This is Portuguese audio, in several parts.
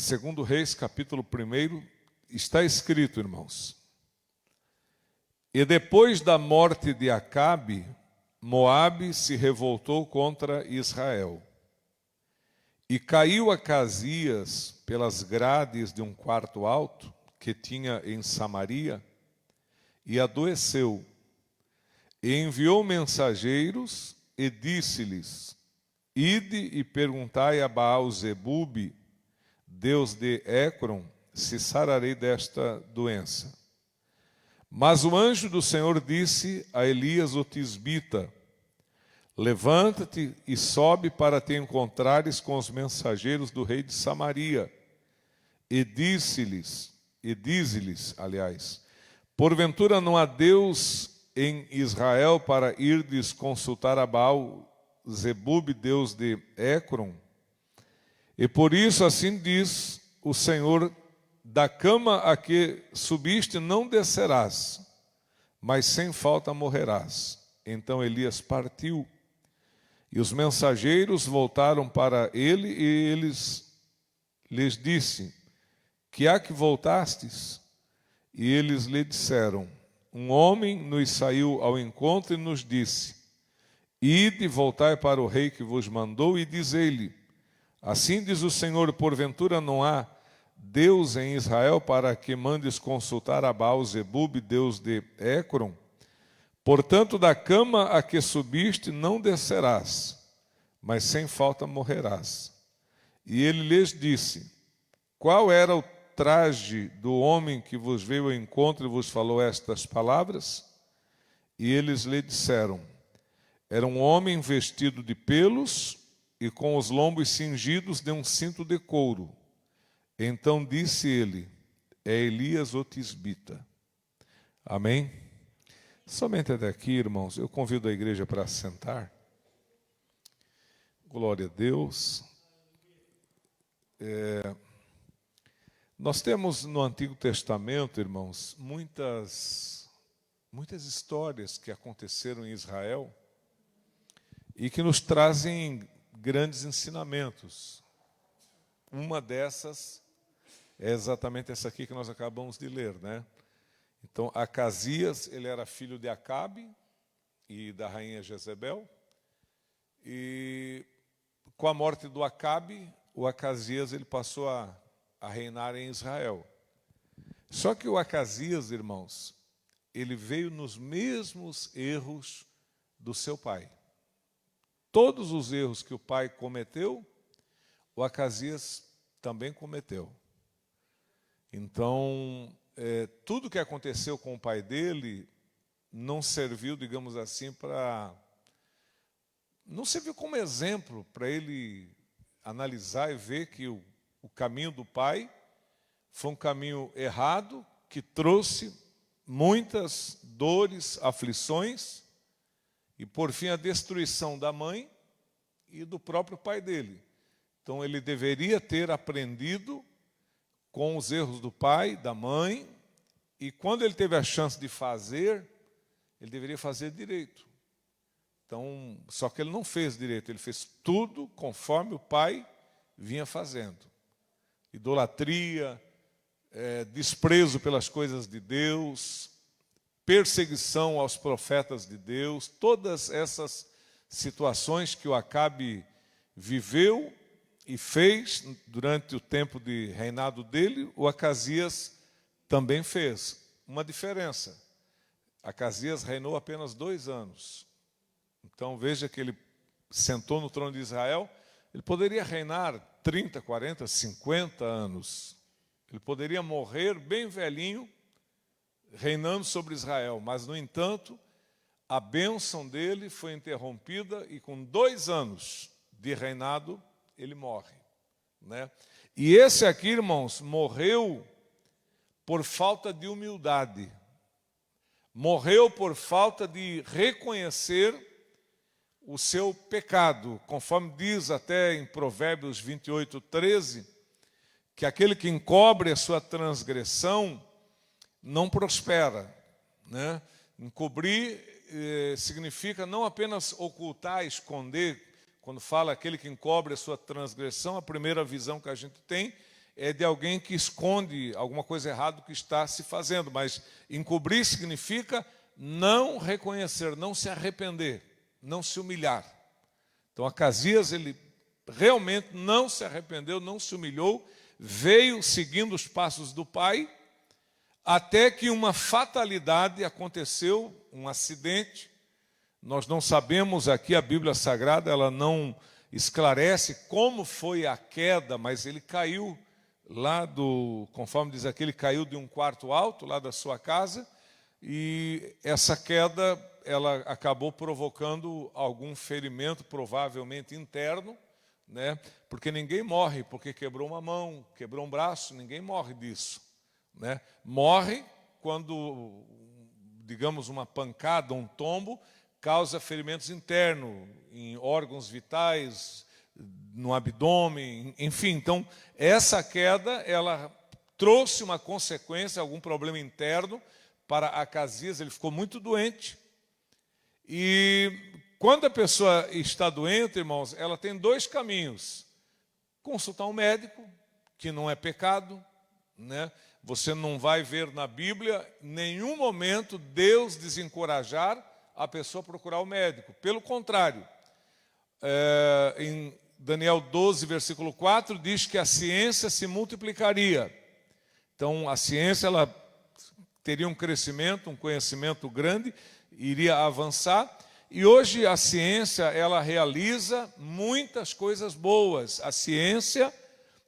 Segundo Reis, capítulo 1, está escrito, irmãos: E depois da morte de Acabe, Moabe se revoltou contra Israel. E caiu Acasias pelas grades de um quarto alto que tinha em Samaria, e adoeceu. E enviou mensageiros e disse-lhes: Ide e perguntai a Baal-zebube, Deus de Écron, se sararei desta doença. Mas o anjo do Senhor disse a Elias o tisbita: Levanta-te e sobe para te encontrares com os mensageiros do rei de Samaria. E dize-lhes, porventura não há Deus em Israel para irdes consultar a Baal-zebube, Deus de Écron? E por isso assim diz o Senhor: da cama a que subiste não descerás, mas sem falta morrerás. Então Elias partiu. E os mensageiros voltaram para ele, e lhes disse: Que há que voltastes? E eles lhe disseram: Um homem nos saiu ao encontro e nos disse: Ide, voltai para o rei que vos mandou, e dizei-lhe: Assim diz o Senhor, porventura não há Deus em Israel para que mandes consultar a Baal-zebube, Deus de Écron? Portanto, da cama a que subiste não descerás, mas sem falta morrerás. E ele lhes disse: Qual era o traje do homem que vos veio ao encontro e vos falou estas palavras? E eles lhe disseram: Era um homem vestido de pelos e com os lombos cingidos de um cinto de couro. Então disse ele: É Elias o tisbita. Amém? Somente até aqui, irmãos, eu convido a igreja para sentar. Glória a Deus. Nós temos no Antigo Testamento, irmãos, muitas histórias que aconteceram em Israel e que nos trazem grandes ensinamentos. Uma dessas é exatamente essa aqui que nós acabamos de ler, né? Então, Acasias, ele era filho de Acabe e da rainha Jezebel. E com a morte do Acabe, o Acasias ele passou a reinar em Israel. Só que o Acasias, irmãos, ele veio nos mesmos erros do seu pai. Todos os erros que o pai cometeu, o Acasias também cometeu. Então, tudo que aconteceu com o pai dele não serviu, digamos assim, não serviu como exemplo para ele analisar e ver que o caminho do pai foi um caminho errado, que trouxe muitas dores, aflições e, por fim, a destruição da mãe e do próprio pai dele. Então, ele deveria ter aprendido com os erros do pai, da mãe, e quando ele teve a chance de fazer, ele deveria fazer direito. Então, só que ele não fez direito, ele fez tudo conforme o pai vinha fazendo. Idolatria, desprezo pelas coisas de Deus, perseguição aos profetas de Deus, todas essas situações que o Acabe viveu e fez durante o tempo de reinado dele, o Acasias também fez. Uma diferença: Acasias reinou apenas 2 anos. Então veja que ele sentou no trono de Israel. Ele poderia reinar 30, 40, 50 anos. Ele poderia morrer bem velhinho, reinando sobre Israel. Mas, no entanto, a bênção dele foi interrompida e com 2 anos de reinado, ele morre, né? E esse aqui, irmãos, morreu por falta de humildade. Morreu por falta de reconhecer o seu pecado, conforme diz até em Provérbios 28, 13, que aquele que encobre a sua transgressão não prospera, né? Encobrir significa não apenas ocultar, esconder. Quando fala aquele que encobre a sua transgressão, a primeira visão que a gente tem é de alguém que esconde alguma coisa errada que está se fazendo, mas encobrir significa não reconhecer, não se arrepender, não se humilhar. Então Acasias, ele realmente não se arrependeu, não se humilhou, veio seguindo os passos do pai, até que uma fatalidade aconteceu, um acidente. Nós não sabemos aqui, a Bíblia Sagrada, ela não esclarece como foi a queda, mas ele caiu lá conforme diz aqui, ele caiu de um quarto alto lá da sua casa, e essa queda, ela acabou provocando algum ferimento, provavelmente interno, né? Porque ninguém morre porque quebrou uma mão, quebrou um braço, ninguém morre disso, né? Morre quando, digamos, uma pancada, um tombo, causa ferimentos internos, em órgãos vitais, no abdômen, enfim. Então, essa queda, ela trouxe uma consequência, algum problema interno para Acasias, ele ficou muito doente. E quando a pessoa está doente, irmãos, ela tem dois caminhos: consultar um médico, que não é pecado, né? Você não vai ver na Bíblia, em nenhum momento, Deus desencorajar a pessoa a procurar o médico. Pelo contrário, em Daniel 12, versículo 4, diz que a ciência se multiplicaria. Então, a ciência, ela teria um crescimento, um conhecimento grande, iria avançar. E hoje a ciência, ela realiza muitas coisas boas. A ciência,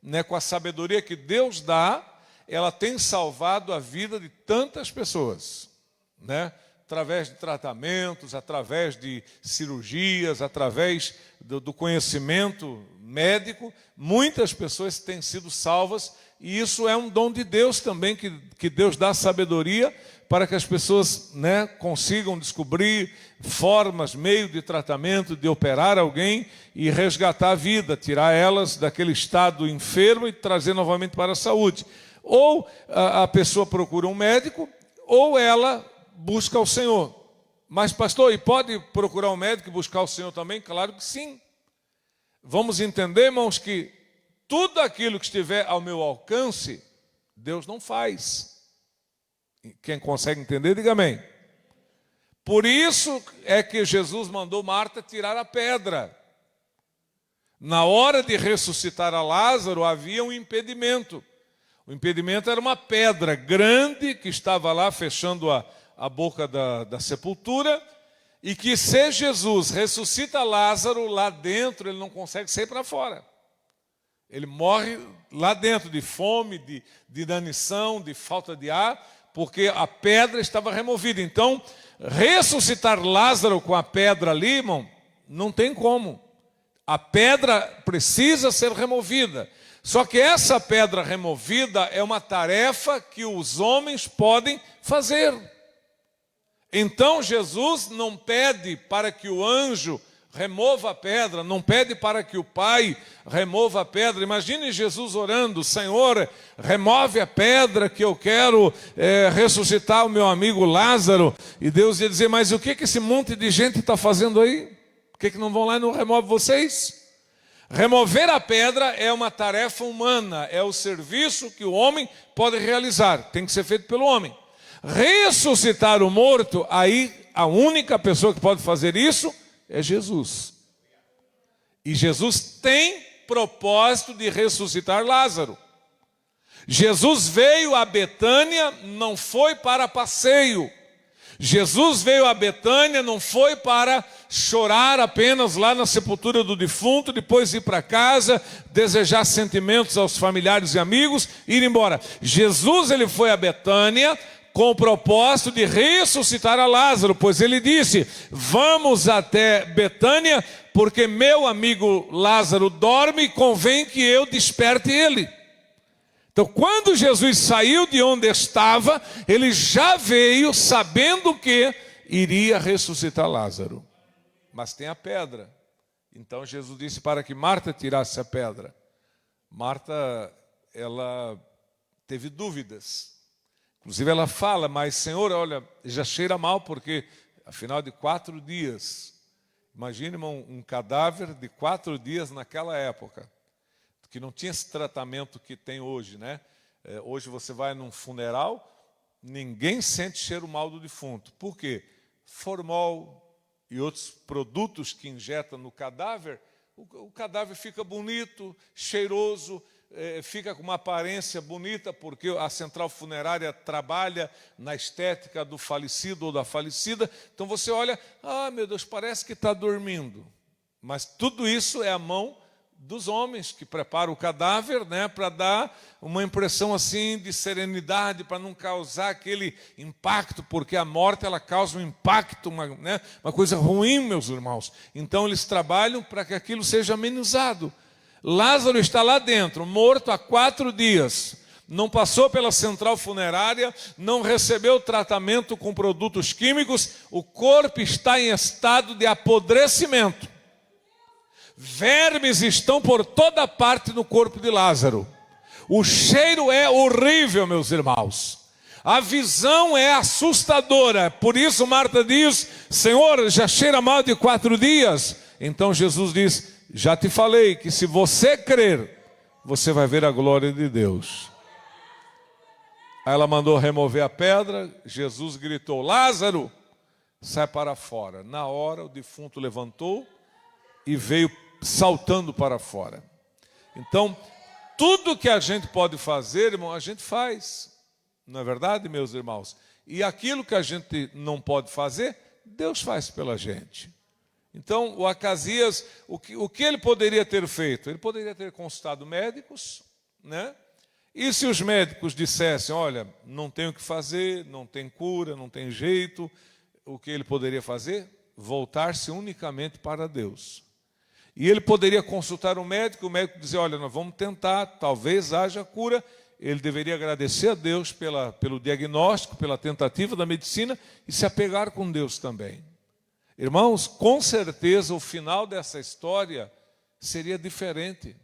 né, com a sabedoria que Deus dá, ela tem salvado a vida de tantas pessoas, né? Através de tratamentos, através de cirurgias, através do conhecimento médico, muitas pessoas têm sido salvas, e isso é um dom de Deus também, que Deus dá sabedoria para que as pessoas, né, consigam descobrir formas, meio de tratamento, de operar alguém e resgatar a vida, tirar elas daquele estado enfermo e trazer novamente para a saúde. Ou a pessoa procura um médico, ou ela busca o Senhor. Mas, pastor, e pode procurar um médico e buscar o Senhor também? Claro que sim. Vamos entender, irmãos, que tudo aquilo que estiver ao meu alcance, Deus não faz. Quem consegue entender, diga amém. Por isso é que Jesus mandou Marta tirar a pedra. Na hora de ressuscitar a Lázaro, havia um impedimento. O impedimento era uma pedra grande que estava lá fechando a boca da sepultura, e que se Jesus ressuscita Lázaro lá dentro, ele não consegue sair para fora. Ele morre lá dentro de fome, de inanição, de falta de ar, porque a pedra estava removida. Então, ressuscitar Lázaro com a pedra ali, irmão, não tem como. A pedra precisa ser removida. Só que essa pedra removida é uma tarefa que os homens podem fazer. Então Jesus não pede para que o anjo remova a pedra, não pede para que o pai remova a pedra. Imagine Jesus orando: Senhor, remove a pedra que eu quero ressuscitar o meu amigo Lázaro. E Deus ia dizer: mas o que esse monte de gente está fazendo aí? Por que não vão lá e não removem vocês? Remover a pedra é uma tarefa humana, é o serviço que o homem pode realizar, tem que ser feito pelo homem. Ressuscitar o morto, aí a única pessoa que pode fazer isso é Jesus. E Jesus tem propósito de ressuscitar Lázaro. Jesus veio a Betânia, não foi para passeio. Jesus veio a Betânia, não foi para chorar apenas lá na sepultura do defunto, depois ir para casa, desejar sentimentos aos familiares e amigos e ir embora. Jesus, ele foi a Betânia com o propósito de ressuscitar a Lázaro, pois ele disse: vamos até Betânia, porque meu amigo Lázaro dorme e convém que eu desperte ele. Então, quando Jesus saiu de onde estava, ele já veio sabendo que iria ressuscitar Lázaro. Mas tem a pedra. Então Jesus disse para que Marta tirasse a pedra. Marta, ela teve dúvidas. Inclusive ela fala: mas Senhor, olha, já cheira mal, porque afinal de 4 dias. Imagine, irmão, um cadáver de 4 dias naquela época. porque não tinha esse tratamento que tem hoje, né? Hoje você vai num funeral, ninguém sente cheiro mal do defunto. Por quê? Formol e outros produtos que injetam no cadáver, o cadáver fica bonito, cheiroso, fica com uma aparência bonita, porque a central funerária trabalha na estética do falecido ou da falecida. Então você olha, meu Deus, parece que está dormindo. Mas tudo isso é a mão dos homens que preparam o cadáver, né, para dar uma impressão assim de serenidade, para não causar aquele impacto, porque a morte ela causa um impacto, uma coisa ruim, meus irmãos. Então eles trabalham para que aquilo seja amenizado. Lázaro está lá dentro, morto há 4 dias. Não passou pela central funerária, não recebeu tratamento com produtos químicos, o corpo está em estado de apodrecimento. Vermes estão por toda parte no corpo de Lázaro. O cheiro é horrível, meus irmãos. A visão é assustadora. Por isso Marta diz, Senhor, já cheira mal de 4 dias. Então Jesus diz, já te falei que se você crer, você vai ver a glória de Deus. Aí ela mandou remover a pedra, Jesus gritou, Lázaro, sai para fora. Na hora o defunto levantou e veio saltando para fora. Então, tudo que a gente pode fazer, irmão, a gente faz. Não é verdade, meus irmãos? E aquilo que a gente não pode fazer, Deus faz pela gente. Então, o Acasias, o que ele poderia ter feito? Ele poderia ter consultado médicos, né? E se os médicos dissessem, olha, não tem o que fazer, não tem cura, não tem jeito, o que ele poderia fazer? Voltar-se unicamente para Deus. E ele poderia consultar o médico dizer, olha, nós vamos tentar, talvez haja cura. Ele deveria agradecer a Deus pelo diagnóstico, pela tentativa da medicina e se apegar com Deus também. Irmãos, com certeza o final dessa história seria diferente.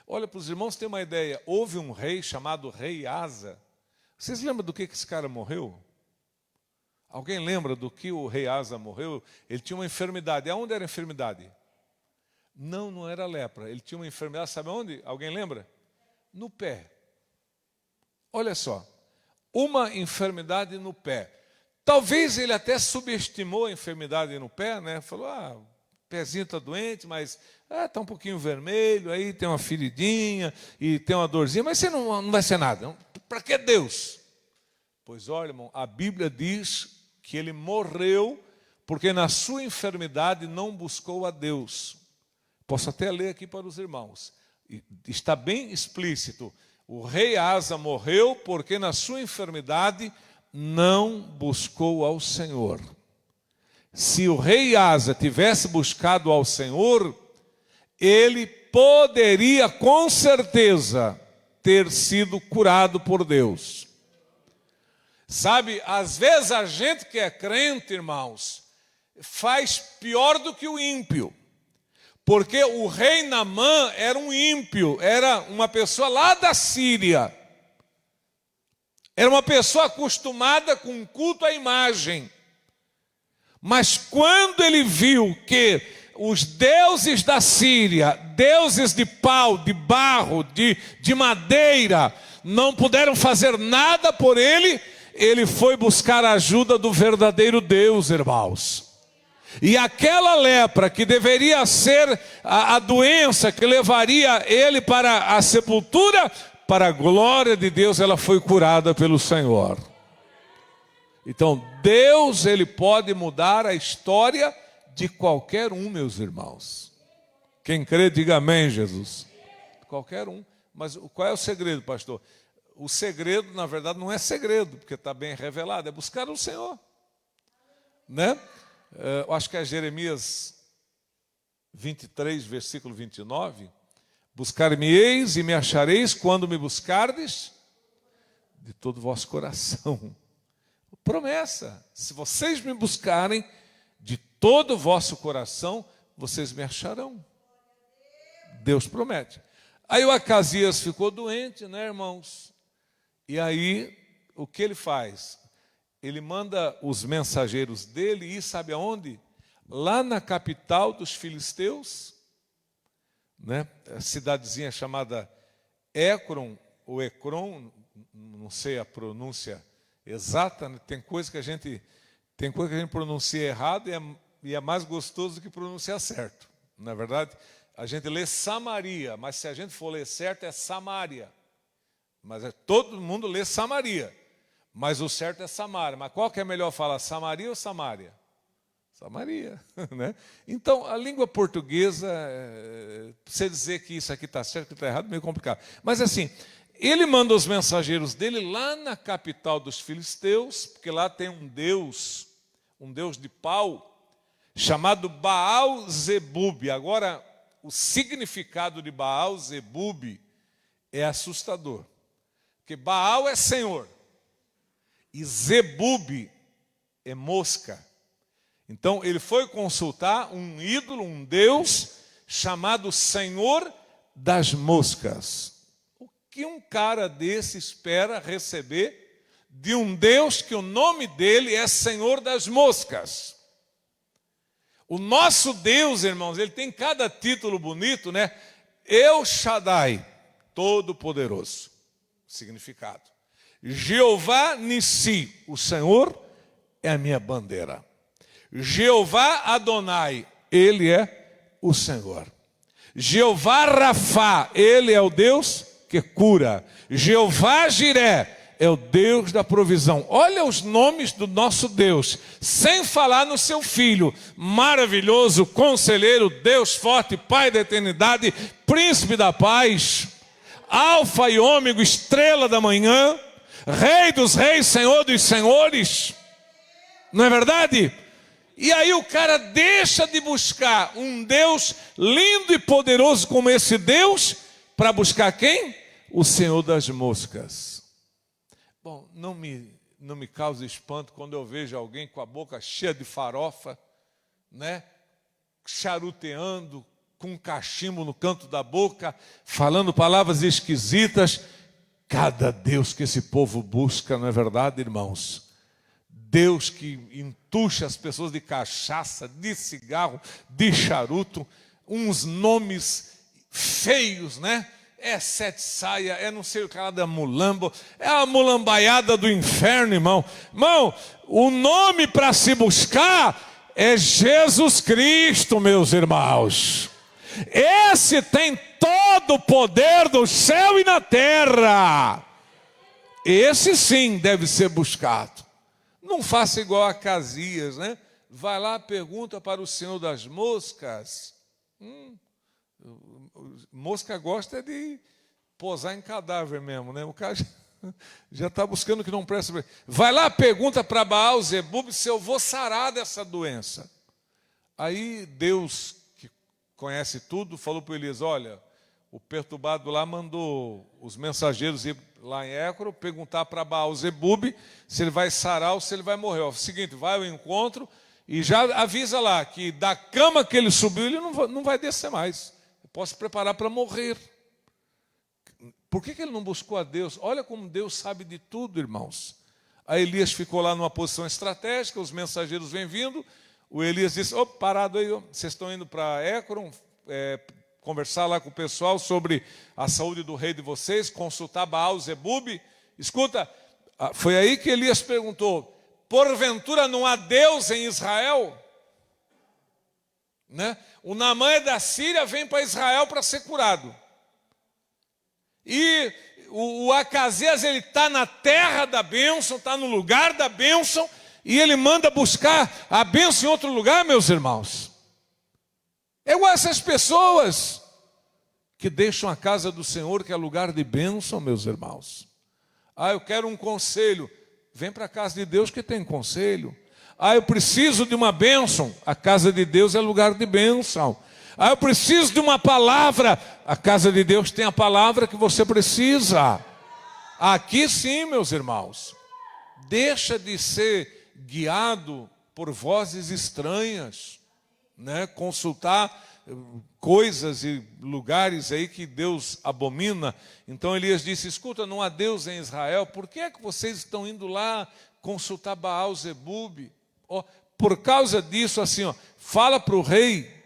Olha, para os irmãos terem uma ideia, houve um rei chamado Rei Asa. Vocês lembram do que esse cara morreu? Alguém lembra do que o Rei Asa morreu? Ele tinha uma enfermidade. Aonde era a enfermidade? Não era lepra. Ele tinha uma enfermidade, sabe onde? Alguém lembra? No pé. Olha só, uma enfermidade no pé. Talvez ele até subestimou a enfermidade no pé, né? Falou, o pezinho está doente, mas está um pouquinho vermelho, aí tem uma feridinha e tem uma dorzinha, mas você não vai ser nada. Para que Deus? Pois olha, irmão, a Bíblia diz que ele morreu porque na sua enfermidade não buscou a Deus. Posso até ler aqui para os irmãos. Está bem explícito. O rei Asa morreu porque na sua enfermidade não buscou ao Senhor. Se o rei Asa tivesse buscado ao Senhor, ele poderia com certeza ter sido curado por Deus. Sabe, às vezes a gente que é crente, irmãos, faz pior do que o ímpio. Porque o rei Naamã era um ímpio, era uma pessoa lá da Síria. Era uma pessoa acostumada com culto à imagem. Mas quando ele viu que os deuses da Síria, deuses de pau, de barro, de madeira, não puderam fazer nada por ele, ele foi buscar a ajuda do verdadeiro Deus, irmãos. E aquela lepra que deveria ser a doença que levaria ele para a sepultura, para a glória de Deus, ela foi curada pelo Senhor. Então, Deus, ele pode mudar a história de qualquer um, meus irmãos. Quem crê, diga amém, Jesus. Qualquer um. Mas qual é o segredo, pastor? O segredo, na verdade, não é segredo, porque está bem revelado, é buscar o Senhor. Né? Eu acho que é Jeremias 23, versículo 29. Buscar-me-eis e me achareis quando me buscardes de todo o vosso coração. Promessa, se vocês me buscarem de todo o vosso coração, vocês me acharão. Deus promete. Aí o Acasias ficou doente, né, irmãos? E aí, o que ele faz? Ele manda os mensageiros dele ir, sabe aonde? Lá na capital dos filisteus, né? A cidadezinha chamada Écron, ou Ecrom, não sei a pronúncia exata, né? Tem coisa que a gente pronuncia errado e é mais gostoso do que pronunciar certo. Na verdade, a gente lê Samaria, mas se a gente for ler certo é Samaria. Mas todo mundo lê Samaria, mas o certo é Samaria. Mas qual que é melhor falar, Samaria ou Samária? Samaria, né? Então, a língua portuguesa, você dizer que isso aqui está certo, que está errado, é meio complicado. Mas assim, ele manda os mensageiros dele lá na capital dos filisteus, porque lá tem um deus de pau, chamado Baal-zebub. Agora, o significado de Baal-zebub é assustador. Porque Baal é senhor e Zebub é mosca. Então, ele foi consultar um ídolo, um deus, chamado Senhor das Moscas. O que um cara desse espera receber de um Deus que o nome dele é Senhor das Moscas? O nosso Deus, irmãos, ele tem cada título bonito, né? El Shaddai, Todo-Poderoso, significado. Jeová Nissi, o Senhor é a minha bandeira. Jeová Adonai, ele é o Senhor. Jeová Rafá, ele é o Deus que cura. Jeová Jiré é o Deus da provisão. Olha os nomes do nosso Deus, sem falar no seu Filho. Maravilhoso, conselheiro, Deus forte, Pai da eternidade, príncipe da paz, Alfa e Ômega, estrela da manhã, Rei dos reis, Senhor dos senhores. Não é verdade? E aí o cara deixa de buscar um Deus lindo e poderoso como esse Deus, para buscar quem? O Senhor das Moscas. Bom, não me causa espanto quando eu vejo alguém com a boca cheia de farofa, né? Charuteando, com um cachimbo no canto da boca, falando palavras esquisitas. Cada Deus que esse povo busca, não é verdade, irmãos? Deus que entuxa as pessoas de cachaça, de cigarro, de charuto, uns nomes feios, né? É sete saia, é não sei o que lá da mulambo, é a mulambaiada do inferno, irmão. Irmão, o nome para se buscar é Jesus Cristo, meus irmãos. Esse tem todo o poder do céu e na terra. Esse sim deve ser buscado. Não faça igual a Casias, né? Vai lá, pergunta para o Senhor das Moscas. Mosca gosta de posar em cadáver mesmo, né? O cara já está buscando o que não presta. Vai lá, pergunta para Baal-zebub se eu vou sarar dessa doença. Aí Deus, que conhece tudo, falou para Elias: olha, o perturbado lá mandou os mensageiros ir lá em Écron perguntar para Baal-zebub se ele vai sarar ou se ele vai morrer. Ó, seguinte, vai ao encontro e já avisa lá que da cama que ele subiu, ele não vai descer mais. Eu posso preparar para morrer. Por que ele não buscou a Deus? Olha como Deus sabe de tudo, irmãos. Aí Elias ficou lá numa posição estratégica, os mensageiros vêm vindo. O Elias disse: oh, parado aí, vocês estão indo para Écron, conversar lá com o pessoal sobre a saúde do rei de vocês, consultar Baal-zebub. Escuta, foi aí que Elias perguntou: porventura não há Deus em Israel? Né? O Naamã da Síria vem para Israel para ser curado. E o Acasias, ele está na terra da bênção, está no lugar da bênção, e ele manda buscar a bênção em outro lugar, meus irmãos. É igual essas pessoas que deixam a casa do Senhor, que é lugar de bênção, meus irmãos. Eu quero um conselho. Vem para a casa de Deus que tem conselho. Eu preciso de uma bênção. A casa de Deus é lugar de bênção. Eu preciso de uma palavra. A casa de Deus tem a palavra que você precisa. Aqui sim, meus irmãos. Deixa de ser guiado por vozes estranhas, né? Consultar coisas e lugares aí que Deus abomina. Então Elias disse: escuta, não há Deus em Israel, por que é que vocês estão indo lá consultar Baal-zebub? Por causa disso, assim, fala para o rei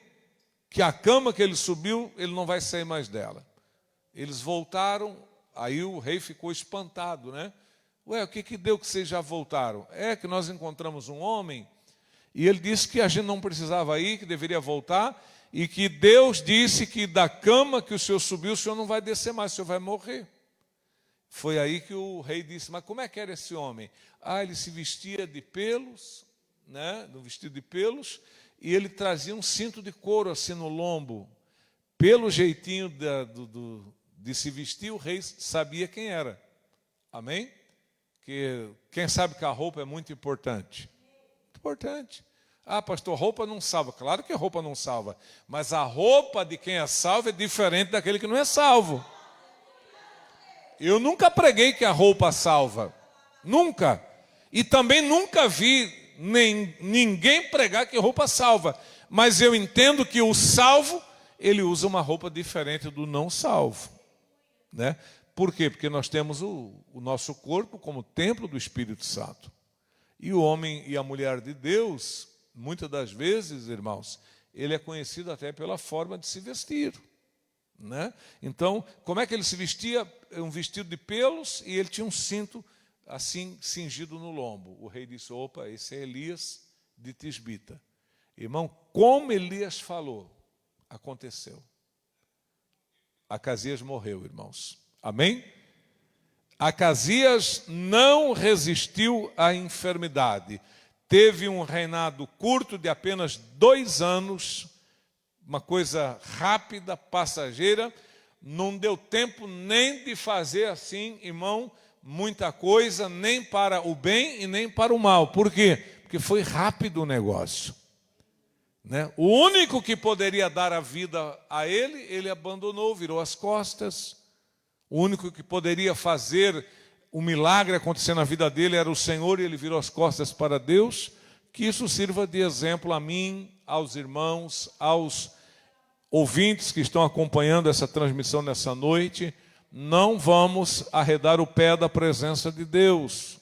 que a cama que ele subiu, ele não vai sair mais dela. Eles voltaram, aí o rei ficou espantado, né? Ué, o que deu que vocês já voltaram? É que nós encontramos um homem e ele disse que a gente não precisava ir, que deveria voltar, e que Deus disse que da cama que o senhor subiu, o senhor não vai descer mais, o senhor vai morrer. Foi aí que o rei disse, mas como é que era esse homem? Ah, ele se vestia de pelos, né, no vestido de pelos, e ele trazia um cinto de couro assim no lombo. Pelo jeitinho de se vestir, o rei sabia quem era. Amém? Que quem sabe que a roupa é muito importante. Importante. Ah, pastor, roupa não salva. Claro que roupa não salva. Mas a roupa de quem é salvo é diferente daquele que não é salvo. Eu nunca preguei que a roupa salva. Nunca. E também nunca vi ninguém pregar que roupa salva. Mas eu entendo que o salvo, ele usa uma roupa diferente do não salvo. Né? Por quê? Porque nós temos o nosso corpo como templo do Espírito Santo. E o homem e a mulher de Deus, muitas das vezes, irmãos, ele é conhecido até pela forma de se vestir. Né? Então, como é que ele se vestia? Um vestido de pelos e ele tinha um cinto assim cingido no lombo. O rei disse, opa, esse é Elias de Tisbita. Irmão, como Elias falou, aconteceu. Acasias morreu, irmãos. Amém? Acasias não resistiu à enfermidade. Teve um reinado curto de apenas 2 anos, uma coisa rápida, passageira. Não deu tempo nem de fazer assim, irmão, muita coisa, nem para o bem e nem para o mal. Por quê? Porque foi rápido o negócio. Né? O único que poderia dar a vida a ele abandonou, virou as costas. O único que poderia fazer o milagre acontecer na vida dele era o Senhor, e ele virou as costas para Deus. Que isso sirva de exemplo a mim, aos irmãos, aos ouvintes que estão acompanhando essa transmissão nessa noite. Não vamos arredar o pé da presença de Deus.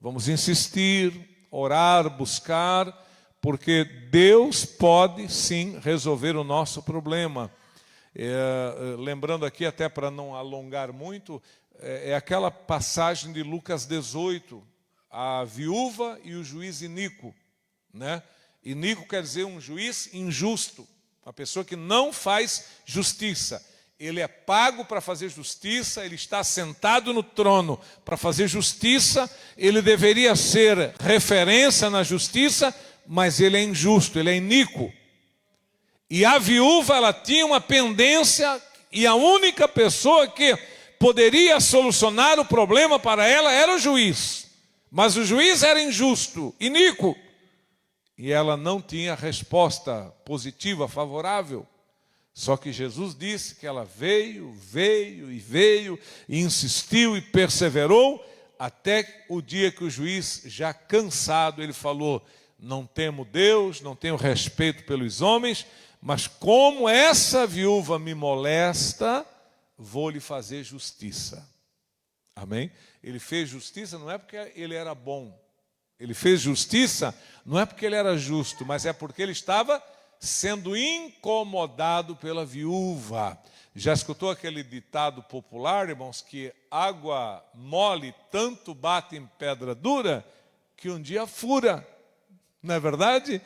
Vamos insistir, orar, buscar, porque Deus pode sim resolver o nosso problema. Lembrando aqui, até para não alongar muito, é aquela passagem de Lucas 18, a viúva e o juiz iníquo. Né? Iníquo quer dizer um juiz injusto, uma pessoa que não faz justiça. Ele é pago para fazer justiça, ele está sentado no trono para fazer justiça, ele deveria ser referência na justiça, mas ele é injusto, ele é iníquo. E a viúva, ela tinha uma pendência, e a única pessoa que poderia solucionar o problema para ela era o juiz. Mas o juiz era injusto, iníquo. E ela não tinha resposta positiva, favorável. Só que Jesus disse que ela veio, e insistiu e perseverou, até o dia que o juiz, já cansado, ele falou, não temo Deus, não tenho respeito pelos homens, mas como essa viúva me molesta, vou lhe fazer justiça. Amém? Ele fez justiça não é porque ele era bom. Ele fez justiça não é porque ele era justo, mas é porque ele estava sendo incomodado pela viúva. Já escutou aquele ditado popular, irmãos, que água mole tanto bate em pedra dura que um dia fura. Não é verdade?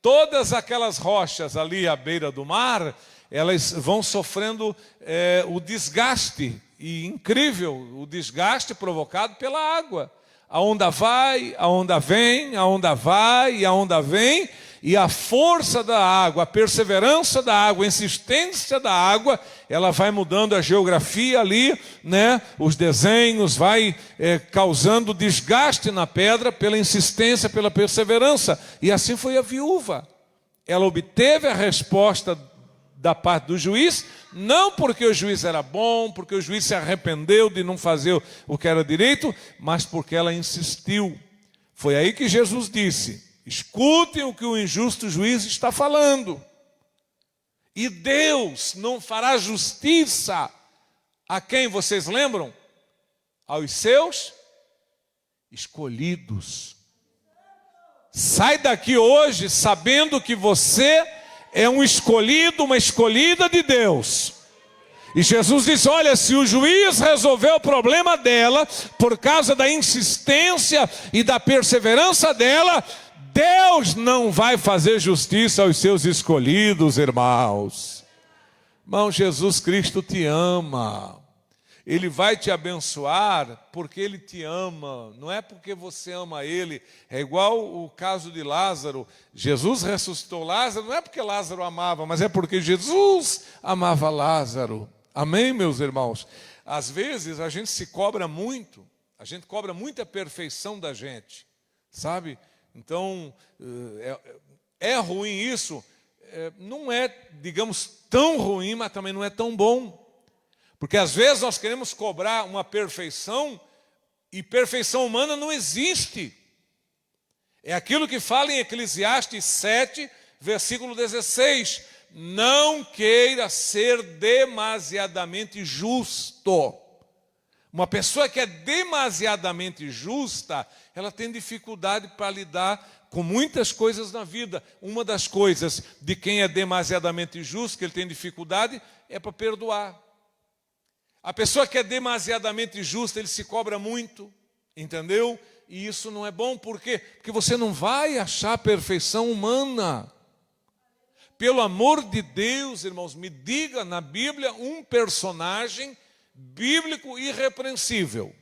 Todas aquelas rochas ali à beira do mar, elas vão sofrendo o desgaste, e incrível, o desgaste provocado pela água. A onda vai, a onda vem, a onda vai e a onda vem, e a força da água, a perseverança da água, a insistência da água, ela vai mudando a geografia ali, né? Os desenhos, vai causando desgaste na pedra pela insistência, pela perseverança. E assim foi a viúva. Ela obteve a resposta da parte do juiz, não porque o juiz era bom, porque o juiz se arrependeu de não fazer o que era direito, mas porque ela insistiu. Foi aí que Jesus disse, escutem o que o injusto juiz está falando. E Deus não fará justiça a quem vocês lembram? Aos seus escolhidos. Sai daqui hoje sabendo que você é um escolhido, uma escolhida de Deus. E Jesus diz, olha, se o juiz resolver o problema dela, por causa da insistência e da perseverança dela, Deus não vai fazer justiça aos seus escolhidos, irmãos. Irmão, Jesus Cristo te ama. Ele vai te abençoar porque Ele te ama, não é porque você ama Ele. É igual o caso de Lázaro. Jesus ressuscitou Lázaro, não é porque Lázaro amava, mas é porque Jesus amava Lázaro. Amém, meus irmãos? Às vezes a gente se cobra muito, a gente cobra muita perfeição da gente, sabe? Então, é ruim isso, não é, digamos, tão ruim, mas também não é tão bom. Porque às vezes nós queremos cobrar uma perfeição e perfeição humana não existe. É aquilo que fala em Eclesiastes 7, versículo 16. Não queira ser demasiadamente justo. Uma pessoa que é demasiadamente justa, ela tem dificuldade para lidar com muitas coisas na vida. Uma das coisas de quem é demasiadamente justo, que ele tem dificuldade, é para perdoar. A pessoa que é demasiadamente justa, ele se cobra muito, entendeu? E isso não é bom, por quê? Porque você não vai achar perfeição humana. Pelo amor de Deus, irmãos, me diga na Bíblia um personagem bíblico irrepreensível.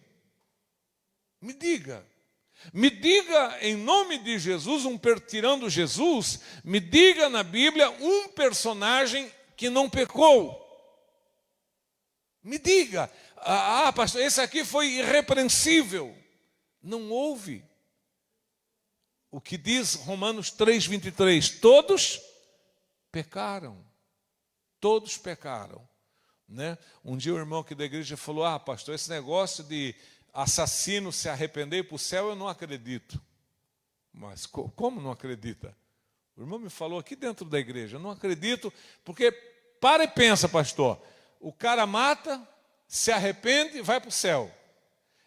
Me diga. Me diga em nome de Jesus, tirando Jesus, me diga na Bíblia um personagem que não pecou. Me diga, pastor, esse aqui foi irrepreensível. Não houve. O que diz Romanos 3:23, todos pecaram. Todos pecaram. Né? Um dia o irmão aqui da igreja falou, pastor, esse negócio de assassino se arrepender para o céu, eu não acredito. Mas como não acredita? O irmão me falou aqui dentro da igreja, eu não acredito, porque, para e pensa, pastor, o cara mata, se arrepende e vai para o céu.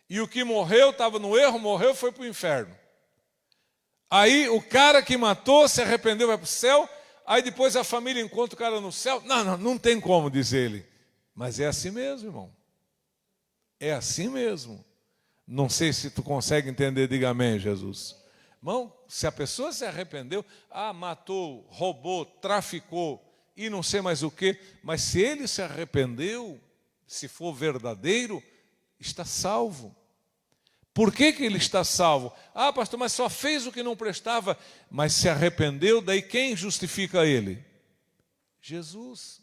E o que morreu, estava no erro, morreu, foi para o inferno. Aí o cara que matou, se arrependeu, vai para o céu. Aí depois a família encontra o cara no céu. Não tem como, diz ele. Mas é assim mesmo, irmão. É assim mesmo. Não sei se tu consegue entender, diga amém, Jesus. Irmão, se a pessoa se arrependeu, matou, roubou, traficou, e não sei mais o que, mas se ele se arrependeu, se for verdadeiro, está salvo. Por que ele está salvo? Pastor, mas só fez o que não prestava, mas se arrependeu, daí quem justifica ele? Jesus.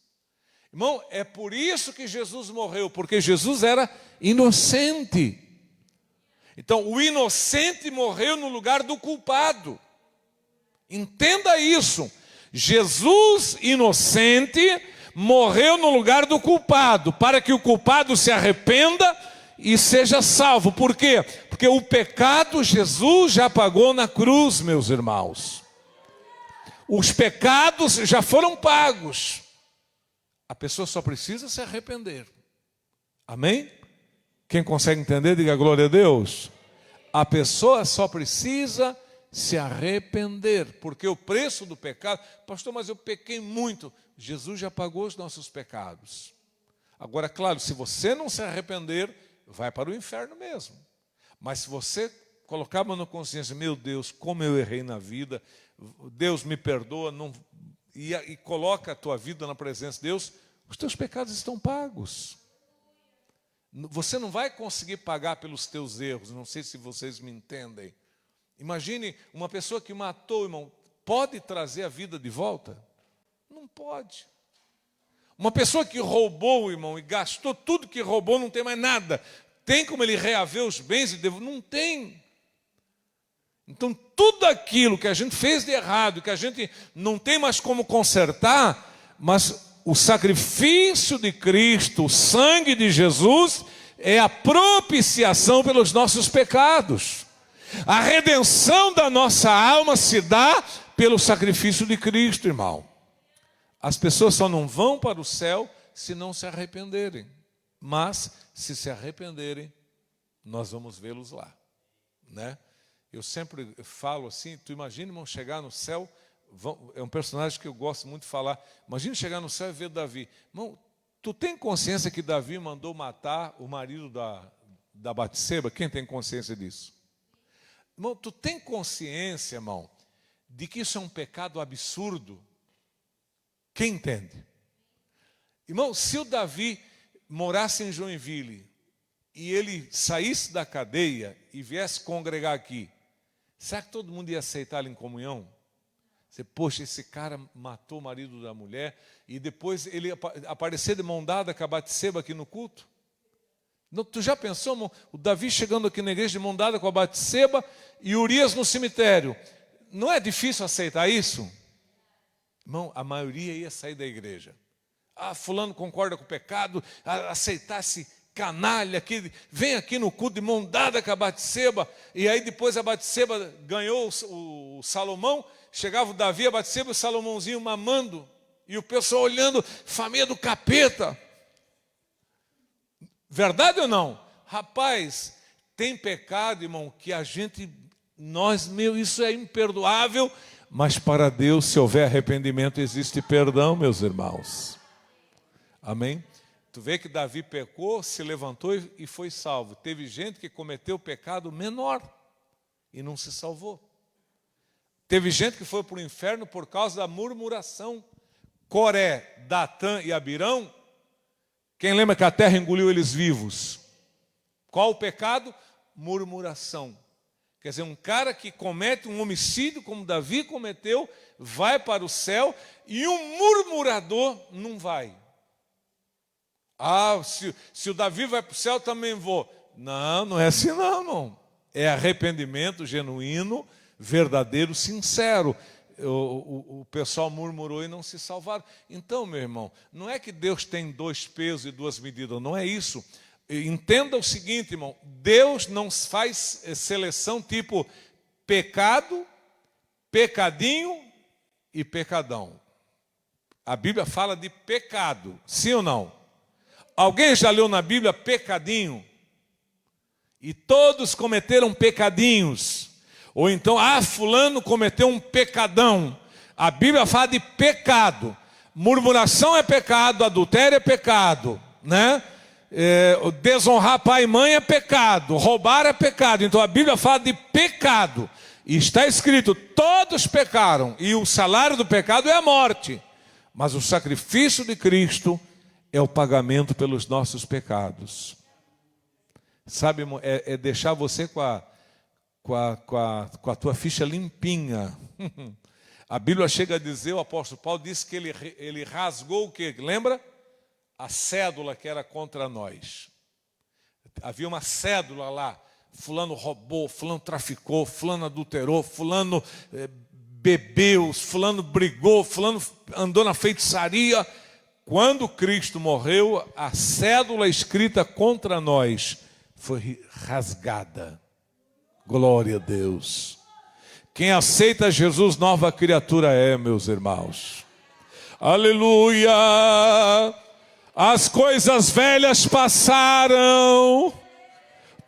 Irmão, é por isso que Jesus morreu, porque Jesus era inocente. Então, o inocente morreu no lugar do culpado. Entenda isso. Jesus inocente morreu no lugar do culpado, para que o culpado se arrependa e seja salvo. Por quê? Porque o pecado Jesus já pagou na cruz, meus irmãos. Os pecados já foram pagos. A pessoa só precisa se arrepender. Amém? Quem consegue entender, diga glória a Deus. A pessoa só precisa se arrepender, porque o preço do pecado, pastor, mas eu pequei muito. Jesus já pagou os nossos pecados. Agora, claro, se você não se arrepender, vai para o inferno mesmo. Mas se você colocar a mão na consciência, meu Deus, como eu errei na vida, Deus me perdoa, e coloca a tua vida na presença de Deus, os teus pecados estão pagos. Você não vai conseguir pagar pelos teus erros, não sei se vocês me entendem. Imagine uma pessoa que matou, irmão, pode trazer a vida de volta? Não pode. Uma pessoa que roubou, irmão, e gastou tudo que roubou, não tem mais nada. Tem como ele reaver os bens e devolver? Não tem. Então, tudo aquilo que a gente fez de errado, que a gente não tem mais como consertar, mas o sacrifício de Cristo, o sangue de Jesus, é a propiciação pelos nossos pecados. A redenção da nossa alma se dá pelo sacrifício de Cristo, irmão. As pessoas só não vão para o céu se não se arrependerem. Mas, se se arrependerem, nós vamos vê-los lá, né? Eu sempre falo assim, tu imagina, irmão, chegar no céu, É um personagem que eu gosto muito de falar. Imagina chegar no céu e ver Davi. Irmão, tu tem consciência que Davi mandou matar o marido da Batseba? Quem tem consciência disso? Irmão, tu tem consciência, irmão, de que isso é um pecado absurdo? Quem entende? Irmão, se o Davi morasse em Joinville e ele saísse da cadeia e viesse congregar aqui, será que todo mundo ia aceitá-lo em comunhão? Você, poxa, esse cara matou o marido da mulher e depois ele aparecer de mão dada com a Batseba aqui no culto? Não, tu já pensou, irmão, o Davi chegando aqui na igreja de mão dada com a Batseba e Urias no cemitério? Não é difícil aceitar isso? Irmão, a maioria ia sair da igreja. Ah, fulano concorda com o pecado, aceitar esse canalha aqui, vem aqui no culto de mão dada com a Batseba, e aí depois a Batseba ganhou o Salomão, chegava o Davi, a Batseba e o Salomãozinho mamando, e o pessoal olhando, família do capeta. Verdade ou não? Rapaz, tem pecado, irmão, que a gente, isso é imperdoável, mas para Deus, se houver arrependimento, existe perdão, meus irmãos. Amém? Tu vê que Davi pecou, se levantou e foi salvo. Teve gente que cometeu pecado menor e não se salvou. Teve gente que foi para o inferno por causa da murmuração. Coré, Datã e Abirão, quem lembra que a terra engoliu eles vivos? Qual o pecado? Murmuração. Quer dizer, um cara que comete um homicídio como Davi cometeu, vai para o céu e um murmurador não vai. Ah, se o Davi vai para o céu, também vou. Não, não é assim não, irmão. É arrependimento genuíno, verdadeiro, sincero. O pessoal murmurou e não se salvaram. Então, meu irmão, não é que Deus tem 2 pesos e 2 medidas, não é isso. Entenda o seguinte, irmão, Deus não faz seleção tipo pecado, pecadinho e pecadão. A Bíblia fala de pecado, sim ou não? Alguém já leu na Bíblia pecadinho? E todos cometeram pecadinhos. Ou então, fulano cometeu um pecadão. A Bíblia fala de pecado. Murmuração é pecado, adultério é pecado, né? Desonrar pai e mãe é pecado, roubar é pecado. Então a Bíblia fala de pecado. E está escrito, todos pecaram. E o salário do pecado é a morte. Mas o sacrifício de Cristo é o pagamento pelos nossos pecados. Sabe, irmão, é deixar você com a tua ficha limpinha. A Bíblia chega a dizer, o apóstolo Paulo disse que ele rasgou o quê? Lembra? A cédula que era contra nós. Havia uma cédula lá. Fulano roubou, fulano traficou, fulano adulterou, fulano bebeu, fulano brigou, fulano andou na feitiçaria. Quando Cristo morreu, a cédula escrita contra nós foi rasgada. Glória a Deus. Quem aceita Jesus, nova criatura é, meus irmãos. Aleluia! As coisas velhas passaram,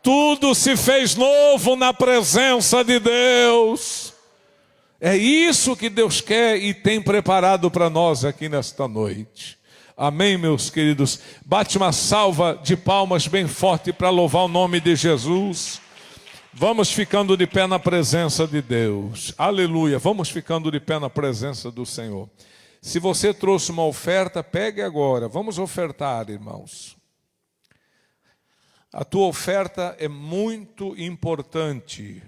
tudo se fez novo na presença de Deus. É isso que Deus quer e tem preparado para nós aqui nesta noite. Amém, meus queridos? Bate uma salva de palmas bem forte para louvar o nome de Jesus. Vamos ficando de pé na presença de Deus. Aleluia. Vamos ficando de pé na presença do Senhor. Se você trouxe uma oferta, pegue agora. Vamos ofertar, irmãos. A tua oferta é muito importante,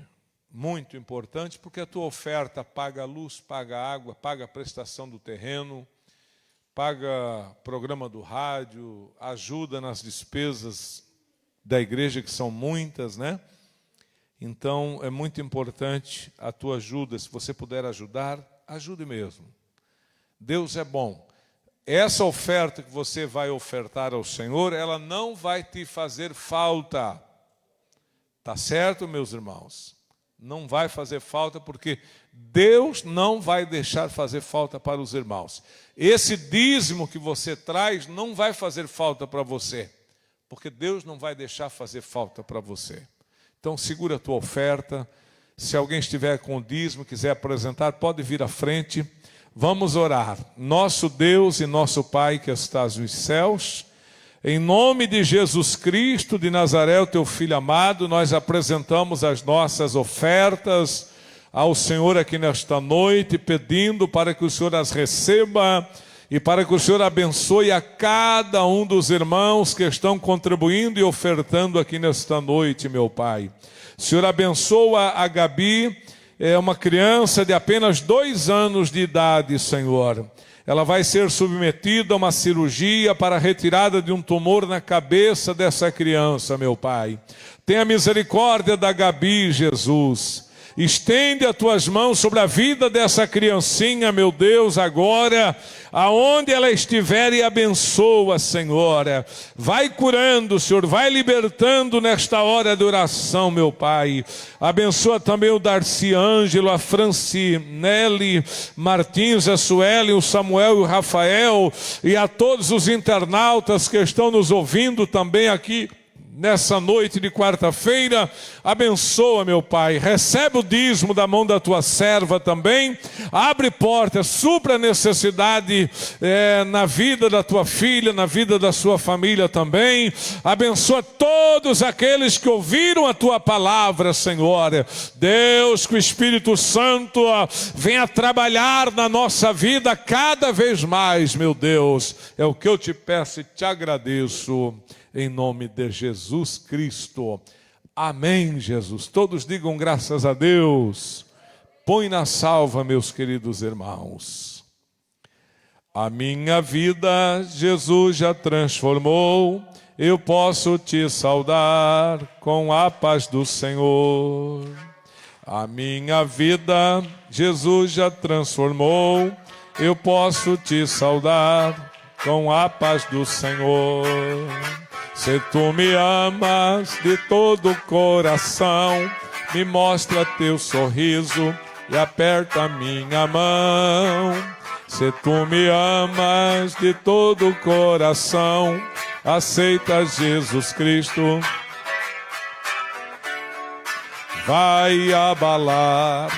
porque a tua oferta paga a luz, paga a água, paga a prestação do terreno, paga programa do rádio, ajuda nas despesas da igreja, que são muitas, né? Então, é muito importante a tua ajuda. Se você puder ajudar, ajude mesmo. Deus é bom. Essa oferta que você vai ofertar ao Senhor, ela não vai te fazer falta. Tá certo, meus irmãos? Não vai fazer falta, porque Deus não vai deixar fazer falta para os irmãos. Esse dízimo que você traz não vai fazer falta para você, porque Deus não vai deixar fazer falta para você. Então segura a tua oferta, Se alguém estiver com o dízimo, quiser apresentar, pode vir à frente. Vamos orar. Nosso Deus e nosso Pai que estás nos céus, em nome de Jesus Cristo de Nazaré, o teu Filho amado, nós apresentamos as nossas ofertas ao Senhor aqui nesta noite, pedindo para que o Senhor as receba e para que o Senhor abençoe a cada um dos irmãos que estão contribuindo e ofertando aqui nesta noite, meu Pai. O Senhor abençoa a Gabi, é uma criança de apenas 2 anos de idade, Senhor. Ela vai ser submetida a uma cirurgia para a retirada de um tumor na cabeça dessa criança, meu Pai. Tenha misericórdia da Gabi, Jesus. Estende as tuas mãos sobre a vida dessa criancinha, meu Deus, agora, aonde ela estiver, e abençoa, Senhor. Vai curando, Senhor, vai libertando nesta hora de oração, meu Pai. Abençoa também o Darcy Ângelo, a Francinelli Martins, a Sueli, o Samuel e o Rafael, e a todos os internautas que estão nos ouvindo também aqui nessa noite de quarta-feira. Abençoa, meu Pai, recebe o dízimo da mão da tua serva também, abre portas, supra a necessidade na vida da tua filha, na vida da sua família também. Abençoa todos aqueles que ouviram a tua palavra, Senhor. Deus, que o Espírito Santo venha trabalhar na nossa vida cada vez mais, meu Deus, é o que eu te peço e te agradeço. Em nome de Jesus Cristo. Amém, Jesus. Todos digam graças a Deus. Põe na salva, meus queridos irmãos. A minha vida Jesus já transformou. Eu posso te saudar com a paz do Senhor. A minha vida Jesus já transformou. Eu posso te saudar com a paz do Senhor. Se tu me amas de todo o coração, me mostra teu sorriso e aperta minha mão. Se tu me amas de todo o coração, aceita Jesus Cristo. Vai abalar,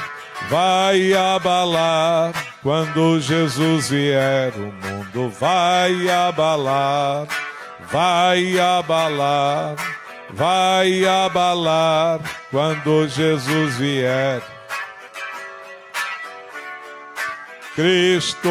quando Jesus vier, o mundo vai abalar. Vai abalar, quando Jesus vier. Cristo